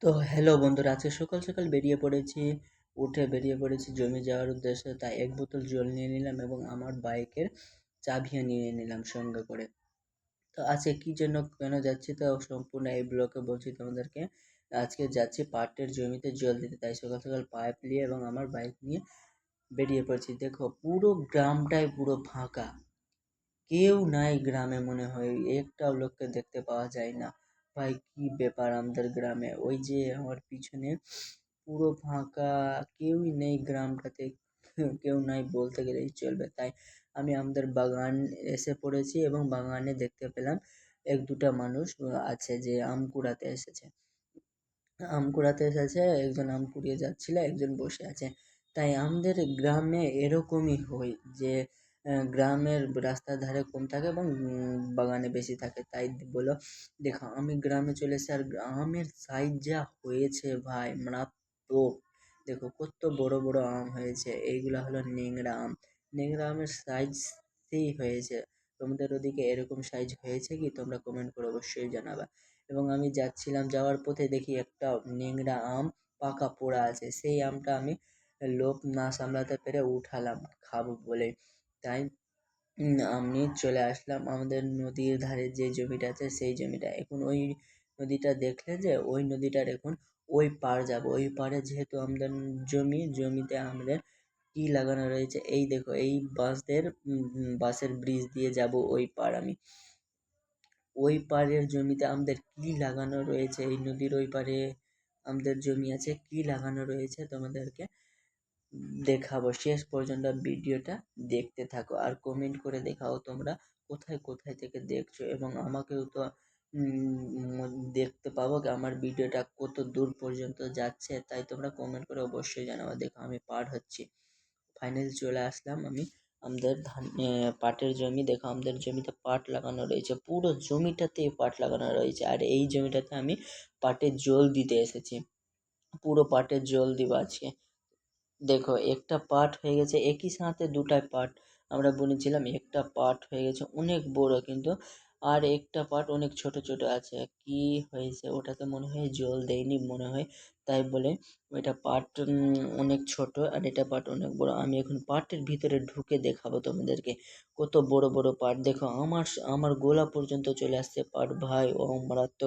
তো হ্যালো বন্ধুরা, আজকে সকাল সকাল বেরিয়ে পড়েছি জমি যাওয়ার উদ্দেশ্যে। তাই এক বোতল জল নিয়ে নিলাম এবং আমার বাইকের চাবিও নিয়ে নিলাম সঙ্গে করে। তো আজকে কি জন্য কেন যাচ্ছি তা সম্পূর্ণ এই ব্লকে বলছি তোমাদেরকে। আজকে যাচ্ছি পাটের জমিতে জল দিতে, তাই সকাল সকাল পাইপ নিয়ে এবং আমার বাইক নিয়ে বেরিয়ে পড়েছি। দেখো পুরো গ্রামটাই পুরো ফাঁকা, কেউ নাই গ্রামে, মনে হয় একটাও লোককে দেখতে পাওয়া যায় না। ভাই কি ব্যাপার আমাদের গ্রামে, ওই যে আমার পিছনে পুরো ফাঁকা, কেউই নেই গ্রামটাতে। কেউ নাই বলতে গেলেই চলবে। তাই আমি আমাদের বাগান এসে পড়েছি এবং বাগানে দেখতে পেলাম এক দুটা মানুষ আছে যে আম কুড়াতে এসেছে। একজন আম কুড়িয়ে যাচ্ছিল, একজন বসে আছে। তাই আমাদের গ্রামে এরকমই হয় যে গ্রামের রাস্তার ধারে কম থাকে এবং বাগানে বেশি থাকে। তাই বলো, দেখো আমি গ্রামে চলে এসেছি আর আমের সাইজ যা হয়েছে ভাই মারাত্মক। দেখো কত বড় বড় আম হয়েছে, এইগুলা হলো নেংড়া আম। নেংড়া আমের সাইজ সেই হয়েছে। তোমাদের ওদিকে এরকম সাইজ হয়েছে কি? তোমরা কমেন্ট করে অবশ্যই জানাবা। এবং আমি যাওয়ার পথে দেখি একটা নেংড়া আম পাকা পোড়া আছে। সেই আমটা আমি লোভ না সামলাতে পেরে উঠালাম খাবো বলে। তাই আমি চলে আসলাম আমাদের নদীর ধারে যে জমিটা আছে সেই জমিটা। এখন ওই নদীটা দেখলে যে ওই নদীটার এখন ওই পার যাব। ওই পারে যেহেতু আমাদের জমিতে আমাদের কি লাগানো রয়েছে, এই দেখো এই বাঁশের ব্রিজ দিয়ে যাব ওই পার আমি। ওই পাড়ের জমিতে আমাদের কি লাগানো রয়েছে, এই নদীর ওই পারে আমাদের জমি আছে, কি লাগানো রয়েছে তোমাদেরকে দেখাবো। শেষ পর্যন্ত ভিডিওটা দেখতে থাকো আর কমেন্ট করে দেখাও তোমরা কোথায় কোথায় থেকে দেখছো, এবং আমাকেও তো দেখতে পাবো আমার ভিডিওটা কত দূর পর্যন্ত যাচ্ছে। তাই তোমরা কমেন্ট করে অবশ্যই জানাবো। দেখো আমি পার হচ্ছি, ফাইনালি চলে আসলাম আমি আমাদের পাটের জমি। দেখো আমাদের জমিতে পাট লাগানো রয়েছে, পুরো জমিটাতে পাট লাগানো রয়েছে। আর এই জমিটাতে আমি পাটের জল দিতে এসেছি, পুরো পাটের জল দিব আজকে। দেখো একটা পাট হয়ে গেছে, একই সাথে দুটা পাট আমরা বুনেছিলাম। একটা পাট হয়ে গেছে অনেক বড়, কিন্তু আর একটা পাট অনেক ছোট ছোট আছে। কি হয়েছে ওটাতে মনে হয় জল দেয়নি মনে হয়, তাই বলে ওইটা পাট অনেক ছোট আর এটা পাট অনেক বড়। আমি এখন পাটের ভিতরে ঢুকে দেখাবো তোমাদেরকে কত বড় বড় পাট। দেখো আমার গোলা পর্যন্ত চলে আসছে পাট ভাই, ও মারাত্মক।